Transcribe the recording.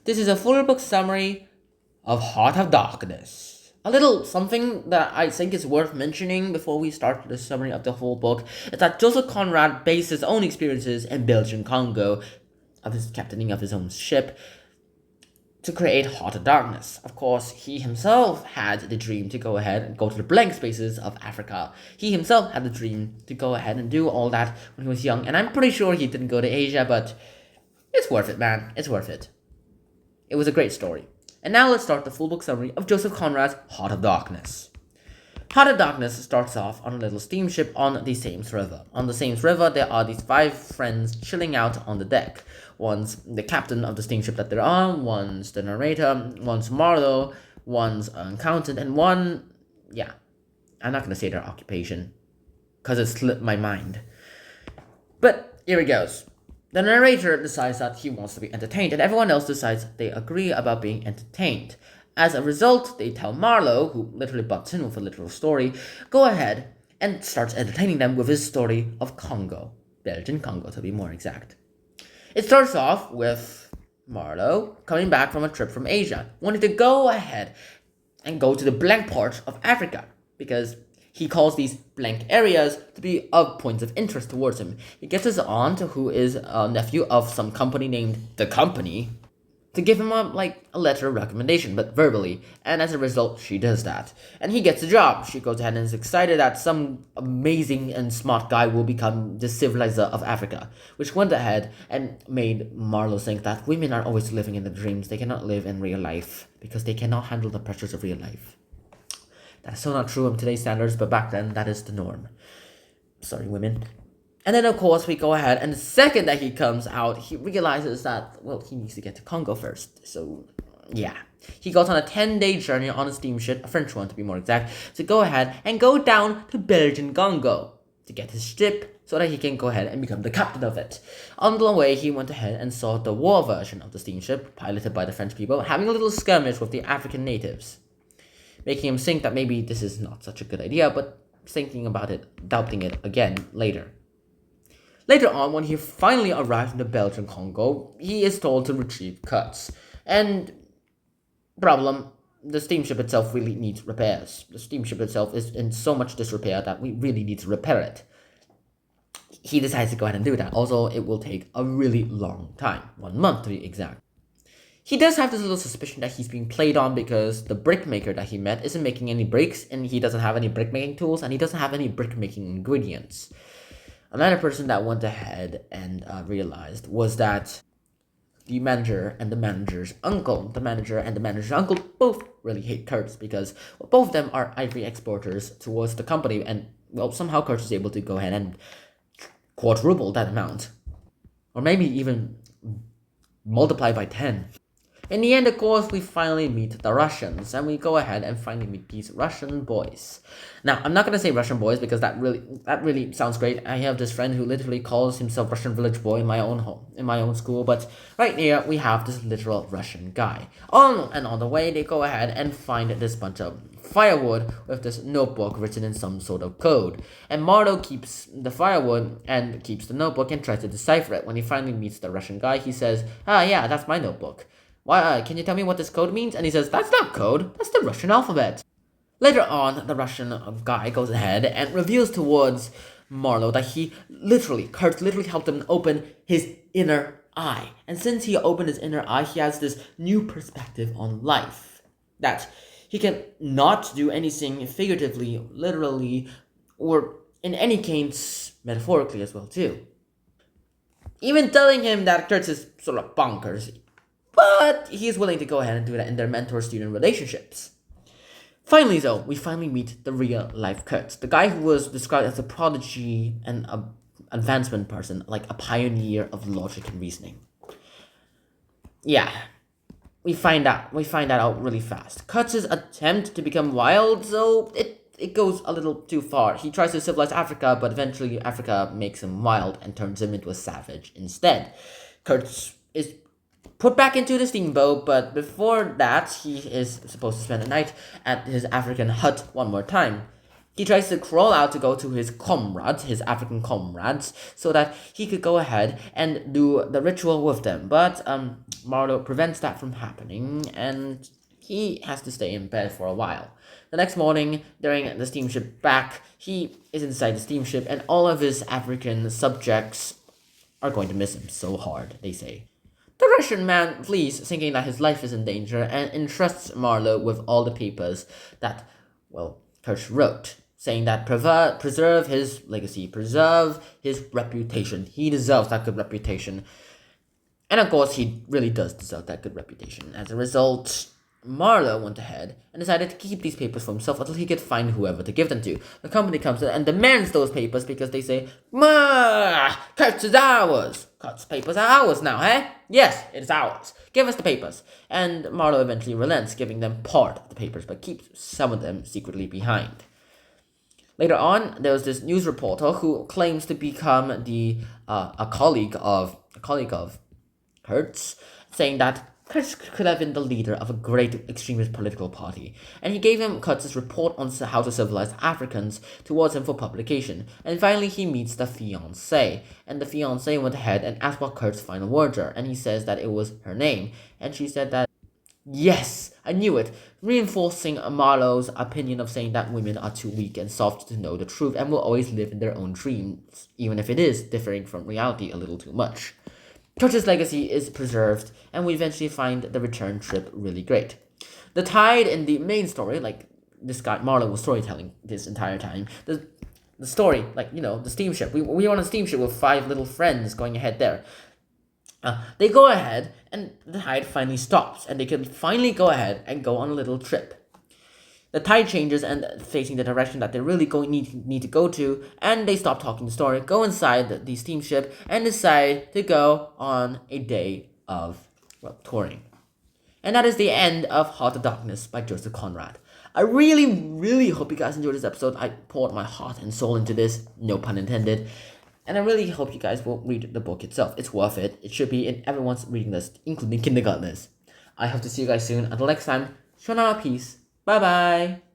This is a full book summary of Heart of Darkness. A little something that I think is worth mentioning before we start the summary of the whole book is that Joseph Conrad based his own experiences in Belgian Congo, of his captaining of his own ship, to create Heart of Darkness. Of course, he himself had the dream to go ahead and go to the blank spaces of Africa. He himself had the dream to go ahead and do all that when he was young, and I'm pretty sure he didn't go to Asia, but it's worth it, man. It's worth it. It was a great story. And now let's start the full book summary of Joseph Conrad's Heart of Darkness. Heart of Darkness starts off on a little steamship on the Thames River. On the Thames River, there are these 5 friends chilling out on the deck. One's the captain of the steamship that they're on, one's the narrator, one's Marlowe, one's an accountant, and one, I'm not going to say their occupation, because it slipped my mind. But here it goes. The narrator decides that he wants to be entertained, and everyone else decides they agree about being entertained. As a result, they tell Marlowe, who literally butts in with a literal story, go ahead and starts entertaining them with his story of Congo. Belgian Congo, to be more exact. It starts off with Marlowe coming back from a trip from Asia, wanting to go ahead and go to the blank part of Africa, because he calls these blank areas to be of points of interest towards him. He gets his aunt, who is a nephew of some company named The Company, to give him a letter of recommendation, but verbally, and as a result, she does that. And he gets a job. She goes ahead and is excited that some amazing and smart guy will become the civilizer of Africa, which went ahead and made Marlowe think that women are always living in their dreams. They cannot live in real life, because they cannot handle the pressures of real life. That's so not true in today's standards, but back then, that is the norm. Sorry, women. And then, of course, we go ahead, and the second that he comes out, he realizes that, he needs to get to Congo first. So, he goes on a 10-day journey on a steamship, a French one to be more exact, to go ahead and go down to Belgian Congo to get his ship so that he can go ahead and become the captain of it. On the way, he went ahead and saw the war version of the steamship, piloted by the French people, having a little skirmish with the African natives, making him think that maybe this is not such a good idea, but thinking about it, doubting it again later. Later on, when he finally arrives in the Belgian Congo, he is told to retrieve cuts. And problem, the steamship itself really needs repairs. The steamship itself is in so much disrepair that we really need to repair it. He decides to go ahead and do that. Also, it will take a really long time, 1 month to be exact. He does have this little suspicion that he's being played on because the brickmaker that he met isn't making any bricks, and he doesn't have any brickmaking tools, and he doesn't have any brickmaking ingredients. Another person that went ahead and realized was that the manager and the manager's uncle, both really hate Kurtz because both of them are ivory exporters towards the company, and somehow Kurtz is able to go ahead and quadruple that amount, or maybe even multiply by 10. In the end, of course, we finally meet the Russians, and we go ahead and finally meet these Russian boys. Now, I'm not going to say Russian boys because that really sounds great. I have this friend who literally calls himself Russian village boy in my own home, in my own school, but right here we have this literal Russian guy. And on the way, they go ahead and find this bunch of firewood with this notebook written in some sort of code. And Marlowe keeps the firewood and keeps the notebook and tries to decipher it. When he finally meets the Russian guy, he says, yeah, that's my notebook. Why, can you tell me what this code means? And he says, that's not code, that's the Russian alphabet. Later on, the Russian guy goes ahead and reveals towards Marlowe that Kurt literally helped him open his inner eye. And since he opened his inner eye, he has this new perspective on life. That he can not do anything figuratively, literally, or in any case, metaphorically as well too. Even telling him that Kurt is sort of bonkers. But he is willing to go ahead and do that in their mentor-student relationships. Finally, though, we finally meet the real-life Kurt, the guy who was described as a prodigy and an advancement person, like a pioneer of logic and reasoning. Yeah, we find out really fast. Kurt's attempt to become wild, so it goes a little too far. He tries to civilize Africa, but eventually Africa makes him wild and turns him into a savage instead. Kurt is put back into the steamboat, but before that, he is supposed to spend the night at his African hut one more time. He tries to crawl out to go to his African comrades, so that he could go ahead and do the ritual with them. But Marlowe prevents that from happening, and he has to stay in bed for a while. The next morning, during the steamship back, he is inside the steamship, and all of his African subjects are going to miss him so hard, they say. The Russian man flees, thinking that his life is in danger, and entrusts Marlowe with all the papers that, well, Kurtz wrote, saying that preserve his legacy, preserve his reputation. He deserves that good reputation. And of course, he really does deserve that good reputation. As a result, Marlowe went ahead and decided to keep these papers for himself until he could find whoever to give them to. The company comes in and demands those papers because they say, Kurtz is ours. Kurtz's papers are ours now, eh? Yes, it is ours. Give us the papers. And Marlowe eventually relents, giving them part of the papers, but keeps some of them secretly behind. Later on, there was this news reporter who claims to become a colleague of Kurtz, saying that Kurtz could have been the leader of a great extremist political party, and he gave him Kurtz's report on how to civilize Africans towards him for publication. And finally, he meets the fiancée, and the fiancée went ahead and asked what Kurtz's final words are, and he says that it was her name, and she said that, yes, I knew it, reinforcing Marlowe's opinion of saying that women are too weak and soft to know the truth and will always live in their own dreams, even if it is differing from reality a little too much. Kurtz's legacy is preserved, and we eventually find the return trip really great. The tide in the main story, like this guy Marlowe was storytelling this entire time, the story, like, the steamship. We were on a steamship with 5 little friends going ahead there. They go ahead, and the tide finally stops, and they can finally go ahead and go on a little trip. The tide changes and facing the direction that they really need to go to, and they stop talking the story, go inside the steamship, and decide to go on a day of touring. And that is the end of Heart of Darkness by Joseph Conrad. I really, really hope you guys enjoyed this episode. I poured my heart and soul into this, no pun intended. And I really hope you guys will read the book itself. It's worth it. It should be in everyone's reading list, including kindergartners. I hope to see you guys soon. Until next time, Shona, peace. Bye bye.